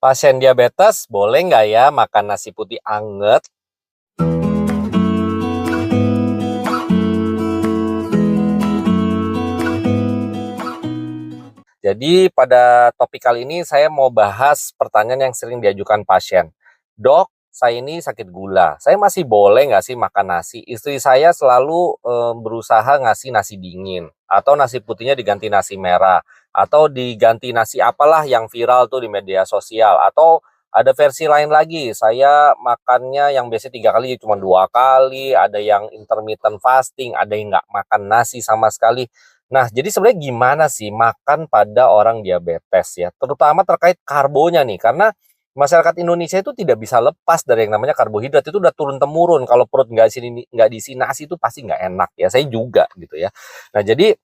Pasien diabetes boleh nggak ya makan nasi putih anget? Jadi pada topik kali ini saya mau bahas pertanyaan yang sering diajukan pasien. Dok, saya ini sakit gula. Saya masih boleh nggak sih makan nasi? Istri saya selalu berusaha ngasih nasi dingin. Atau nasi putihnya diganti nasi merah. Atau diganti nasi apalah yang viral tuh di media sosial. Atau ada versi lain lagi, saya makannya yang biasanya 3 kali cuma 2 kali. Ada yang intermittent fasting, ada yang nggak makan nasi sama sekali. Nah, jadi sebenarnya gimana sih makan pada orang diabetes ya, terutama terkait karbonya nih, karena masyarakat Indonesia itu tidak bisa lepas dari yang namanya karbohidrat, itu udah turun-temurun, kalau perut nggak diisi nasi itu pasti nggak enak ya, saya juga gitu ya. Nah, jadi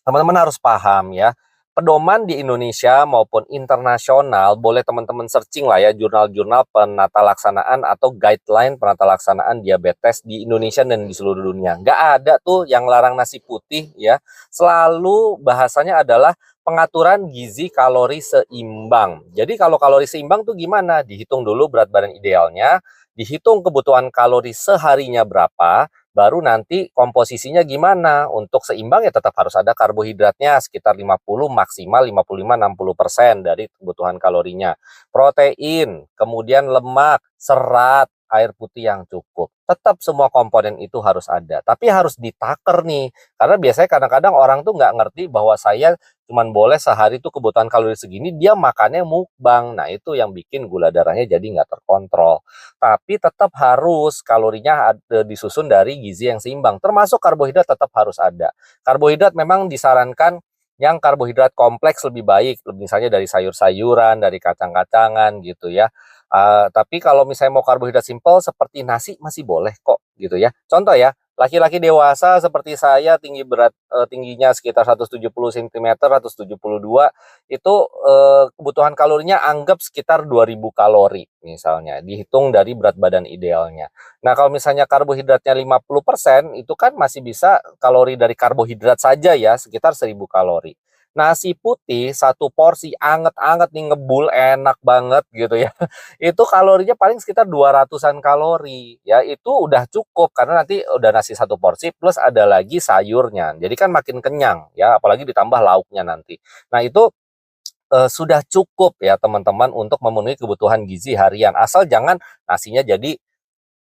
teman-teman harus paham ya, pedoman di Indonesia maupun internasional, boleh teman-teman searching lah ya, jurnal-jurnal penata laksanaan atau guideline penata laksanaan diabetes di Indonesia dan di seluruh dunia. Nggak ada tuh yang larang nasi putih ya, selalu bahasanya adalah pengaturan gizi kalori seimbang. Jadi kalau kalori seimbang tuh gimana? Dihitung dulu berat badan idealnya, dihitung kebutuhan kalori seharinya berapa, baru nanti komposisinya gimana. Untuk seimbang ya tetap harus ada karbohidratnya sekitar 50 maksimal 55-60% dari kebutuhan kalorinya. Protein, kemudian lemak, serat, air putih yang cukup. Tetap semua komponen itu harus ada. Tapi harus ditaker nih. Karena biasanya kadang-kadang orang tuh nggak ngerti bahwa saya cuman boleh sehari tuh kebutuhan kalori segini, dia makannya mukbang. Nah itu yang bikin gula darahnya jadi nggak terkontrol. Tapi tetap harus kalorinya disusun dari gizi yang seimbang, termasuk karbohidrat tetap harus ada. Karbohidrat memang disarankan yang karbohidrat kompleks lebih baik, misalnya dari sayur-sayuran, dari kacang-kacangan gitu ya. Tapi kalau misalnya mau karbohidrat simple seperti nasi masih boleh kok gitu ya. Contoh ya, laki-laki dewasa seperti saya tingginya sekitar 170 cm, 172, itu kebutuhan kalorinya anggap sekitar 2000 kalori misalnya, dihitung dari berat badan idealnya. Nah, kalau misalnya karbohidratnya 50%, itu kan masih bisa kalori dari karbohidrat saja ya, sekitar 1000 kalori. Nasi putih satu porsi anget-anget nih, ngebul enak banget gitu ya. Itu kalorinya paling sekitar 200-an kalori. Ya, itu udah cukup karena nanti udah nasi satu porsi plus ada lagi sayurnya. Jadi kan makin kenyang ya, apalagi ditambah lauknya nanti. Nah, itu sudah cukup ya teman-teman untuk memenuhi kebutuhan gizi harian. Asal jangan nasinya jadi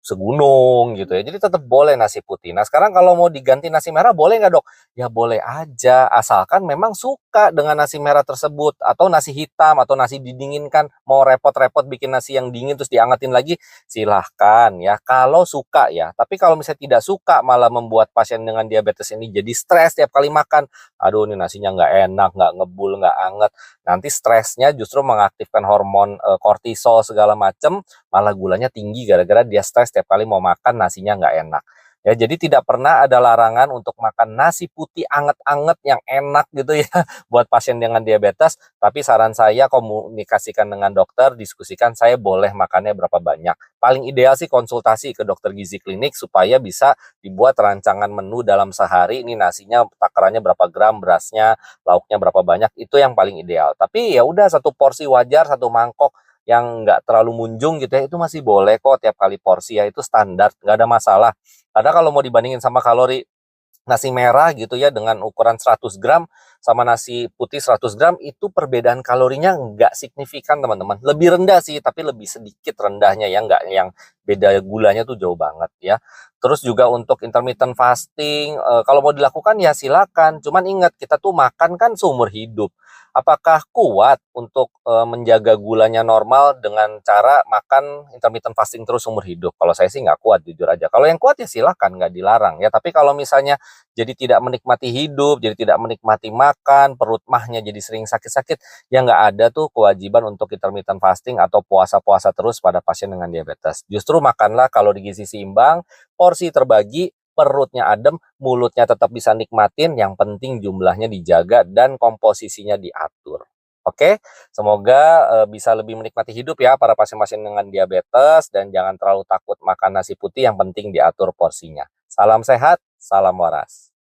segunung gitu ya. Jadi tetap boleh nasi putih. Nah, sekarang kalau mau diganti nasi merah boleh nggak, Dok? Ya boleh aja, asalkan memang suka dengan nasi merah tersebut, atau nasi hitam atau nasi didinginkan. Mau repot-repot bikin nasi yang dingin terus diangetin lagi, silahkan ya. Kalau suka ya. Tapi kalau misalnya tidak suka, malah membuat pasien dengan diabetes ini jadi stres tiap kali makan. Aduh, ini nasinya nggak enak, nggak ngebul, nggak anget. Nanti stresnya justru mengaktifkan hormon kortisol segala macam, malah gulanya tinggi gara-gara dia stres setiap kali mau makan nasinya nggak enak. Ya, jadi tidak pernah ada larangan untuk makan nasi putih anget-anget yang enak gitu ya buat pasien dengan diabetes. Tapi saran saya komunikasikan dengan dokter, diskusikan saya boleh makannya berapa banyak. Paling ideal sih konsultasi ke dokter gizi klinik supaya bisa dibuat rancangan menu dalam sehari. Ini nasinya takarannya berapa gram, berasnya, lauknya berapa banyak, itu yang paling ideal. Tapi ya udah, satu porsi wajar, satu mangkok yang nggak terlalu munjung gitu ya, itu masih boleh kok tiap kali porsi ya, itu standar, nggak ada masalah. Karena kalau mau dibandingin sama kalori nasi merah gitu ya dengan ukuran 100 gram sama nasi putih 100 gram, itu perbedaan kalorinya nggak signifikan teman-teman. Lebih rendah sih, tapi lebih sedikit rendahnya ya, nggak yang beda gulanya tuh jauh banget ya. Terus juga untuk intermittent fasting, kalau mau dilakukan ya silakan. Cuman ingat, kita tuh makan kan seumur hidup. Apakah kuat untuk menjaga gulanya normal dengan cara makan intermittent fasting terus seumur hidup? Kalau saya sih nggak kuat, jujur aja. Kalau yang kuat ya silakan, nggak dilarang ya. Tapi kalau misalnya jadi tidak menikmati hidup, jadi tidak menikmati makan, perut mahnya jadi sering sakit-sakit, ya nggak ada tuh kewajiban untuk intermittent fasting atau puasa-puasa terus pada pasien dengan diabetes. Justru makanlah kalau di gizi seimbang, porsi terbagi, perutnya adem, mulutnya tetap bisa nikmatin, yang penting jumlahnya dijaga dan komposisinya diatur. Oke, semoga bisa lebih menikmati hidup ya para pasien-pasien dengan diabetes, dan jangan terlalu takut makan nasi putih, yang penting diatur porsinya. Salam sehat, salam waras.